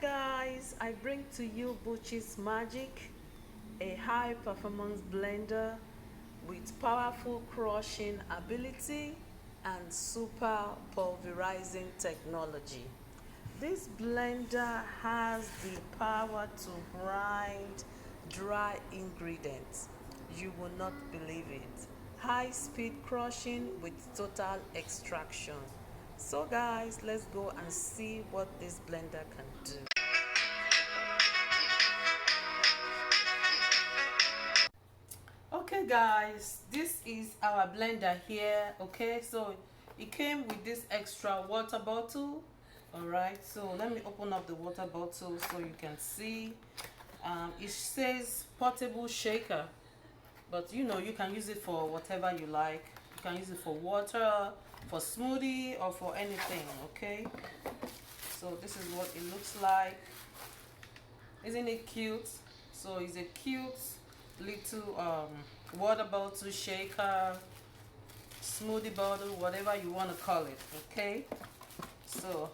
Guys, I bring to you Buchy's Magic, a high performance blender with powerful crushing ability and super pulverizing technology. This blender has the power to grind dry ingredients. You will not believe it. High speed crushing with total extraction. So guys, let's go and see what this blender can do. Okay guys, this is our blender here. Okay, so it came with this extra water bottle. All right, so let me open up the water bottle so you can see. It says portable shaker, but you know, you can use it for whatever you like. You can use it for water, for smoothie, or for anything. Okay, so this is what it looks like. Isn't it cute? So it's a cute little water bottle, shaker, smoothie bottle, whatever you want to call it. Okay, so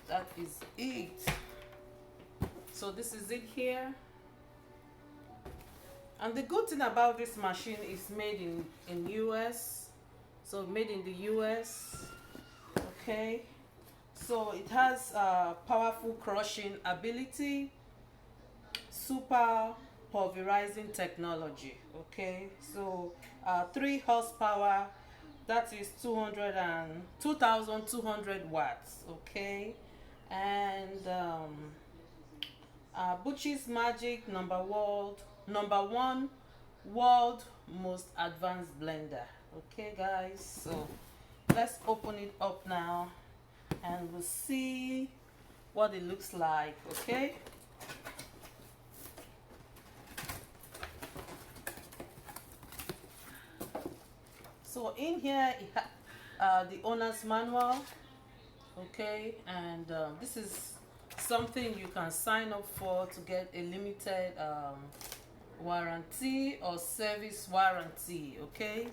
that is it. So this is it here. And the good thing about this machine is made in US. So made in the US. Okay, so it has powerful crushing ability, super pulverizing technology. Okay, so 3 horsepower, that is 2,200 watts. Okay, and Buchy's Magic number one world most advanced blender. Okay guys, so let's open it up now and we'll see what it looks like. Okay, so in here it the owner's manual. Okay, and this is something you can sign up for to get a limited warranty or service warranty. Okay,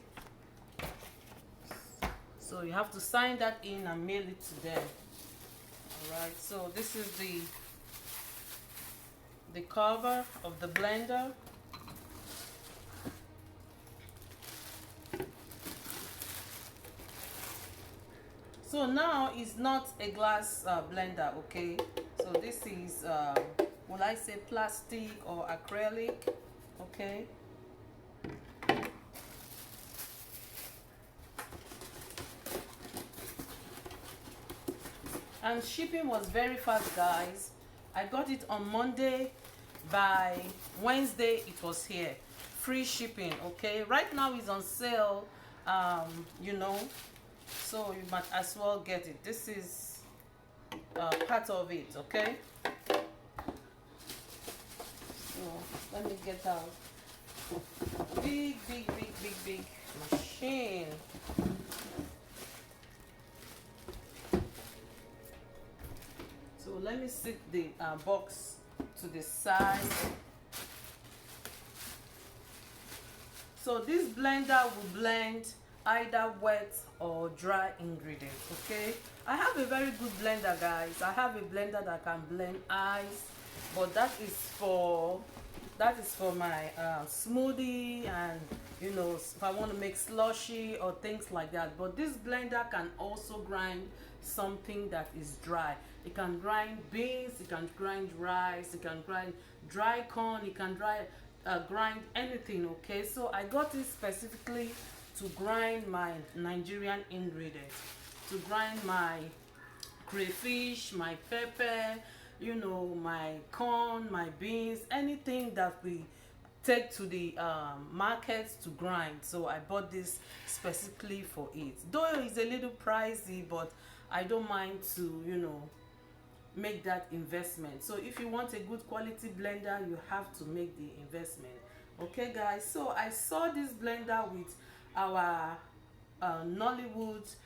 so you have to sign that in and mail it to them. All right, so this is the cover of the blender. So now it's not a glass blender. Okay, so this is will I say plastic or acrylic. Okay, and shipping was very fast guys. I got it on Monday. By Wednesday it was here, free shipping. Okay, right now it's on sale, you know, so you might as well get it. This is part of it. Okay, so let me get out big machine. So let me sit the box to the side. So this blender will blend either wet or dry ingredients. Okay, I have a very good blender guys. I have a blender that can blend ice, but that is for my smoothie, and you know, if I want to make slushy or things like that. But this blender can also grind something that is dry. It can grind beans, it can grind rice, it can grind dry corn, it can grind anything. Okay, so I got it specifically to grind my Nigerian ingredients, to grind my crayfish, my pepper, you know, my corn, my beans, anything that we take to the markets to grind. So I bought this specifically for it. Though it's a little pricey, but I don't mind to, you know, make that investment. So if you want a good quality blender, you have to make the investment. Okay guys, so I saw this blender with our Nollywood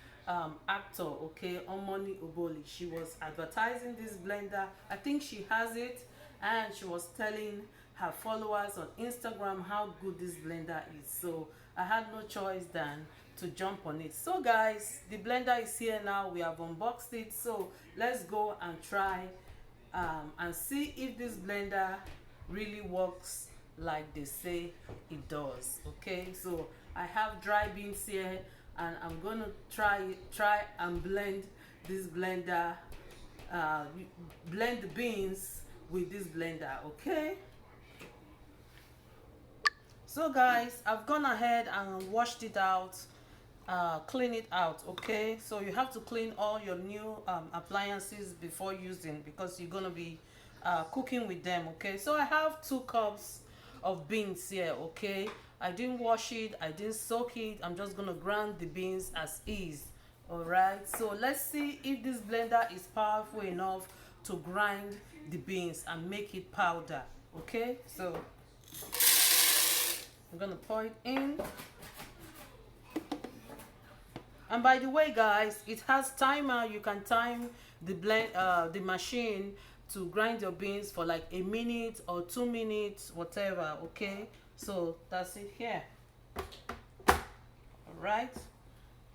actor, okay, Omoni Oboli. She was advertising this blender. I think she has it, and she was telling her followers on Instagram how good this blender is. So I had no choice than to jump on it. So guys, the blender is here now. We have unboxed it, so let's go and try and see if this blender really works like they say it does. Okay, so I have dry beans here, and I'm gonna try and blend this blender, blend the beans with this blender. Okay, so guys, I've gone ahead and washed it out, clean it out. Okay, so you have to clean all your new appliances before using, because you're gonna be cooking with them. Okay, so I have 2 cups of beans here. Okay, I didn't wash it, I didn't soak it, I'm just gonna grind the beans as is. All right, so let's see if this blender is powerful enough to grind the beans and make it powder. Okay, so I'm gonna pour it in. And by the way guys, it has timer. You can time the machine to grind your beans for like 1 minute or 2 minutes, whatever. Okay, so that's it here. All right,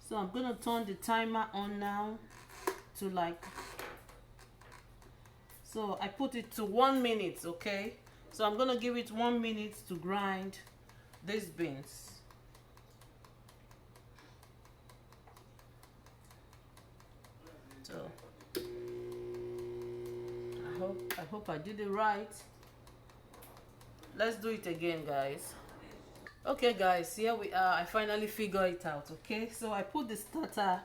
so I'm gonna turn the timer on now to like, so I put it to 1 minute. Okay, so I'm gonna give it 1 minute to grind these beans. So I hope I did it right. Let's do it again, guys. Okay guys, here we are. I finally figured it out. Okay, so I put the starter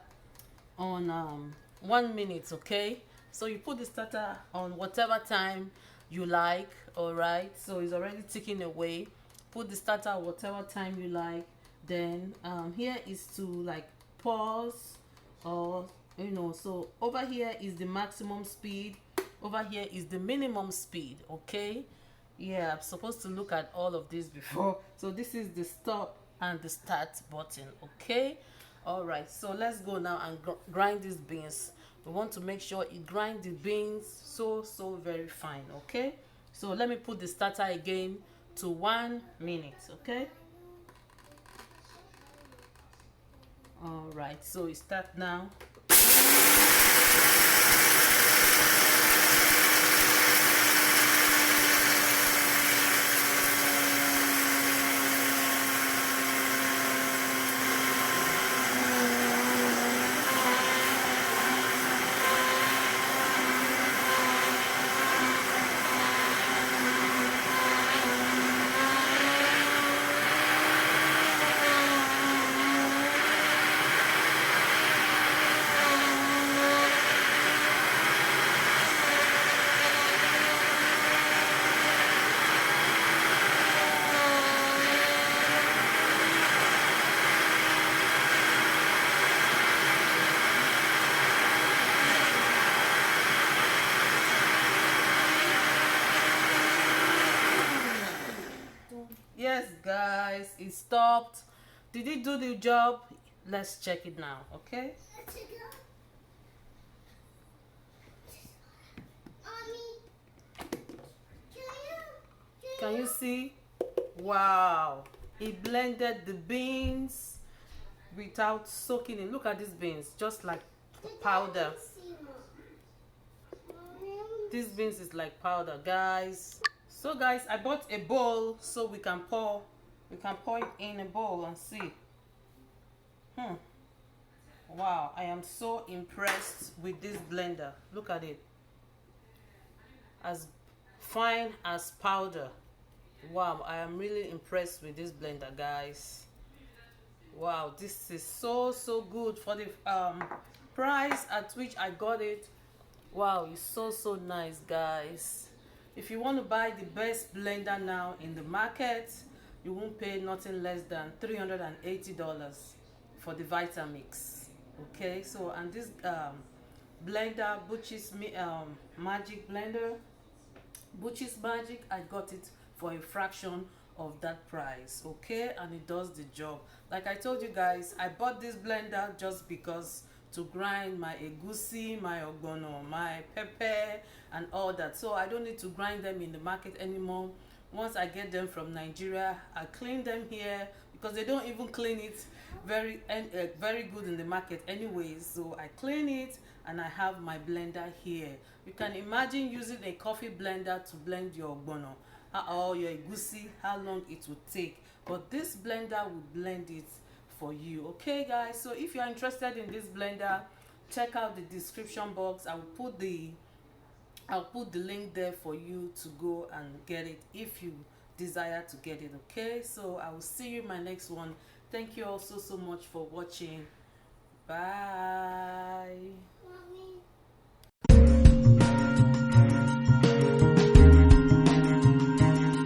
on 1 minute. Okay, so you put the starter on whatever time you like. All right, so it's already ticking away. Put the starter whatever time you like. Then here is to like pause, or you know, so over here is the maximum speed, over here is the minimum speed. Okay, yeah, I'm supposed to look at all of this before. So this is the stop and the start button. Okay, all right, so let's go now and grind these beans. We want to make sure it grind the beans so very fine. Okay, so let me put the starter again to 1 minute. Okay, all right, so it start now. Yes guys, it stopped. Did it do the job? Let's check it now. Okay, can you see? Wow, it blended the beans without soaking in. Look at these beans, just like powder. These beans is like powder, guys. So guys, I bought a bowl so we can pour it in a bowl and see. Wow, I am so impressed with this blender. Look at it, as fine as powder. Wow, I am really impressed with this blender, guys. Wow, this is so good for the price at which I got it. Wow, it's so nice, guys. If you want to buy the best blender now in the market, you won't pay nothing less than $380 for the Vitamix. Okay, so and this blender, Buchy's magic blender, Buchy's magic, I got it for a fraction of that price. Okay, and it does the job. Like I told you guys, I bought this blender just because to grind my egusi, my ogbono, my pepper and all that. So I don't need to grind them in the market anymore. Once I get them from Nigeria, I clean them here because they don't even clean it very good in the market anyways. So I clean it and I have my blender here. You can imagine using a coffee blender to blend your ogbono or your egusi, how long it would take, but this blender will blend it for you. Okay guys, so if you are interested in this blender, check out the description box. I'll put the link there for you to go and get it if you desire to get it. Okay, so I will see you in my next one. Thank you all so much for watching. Bye.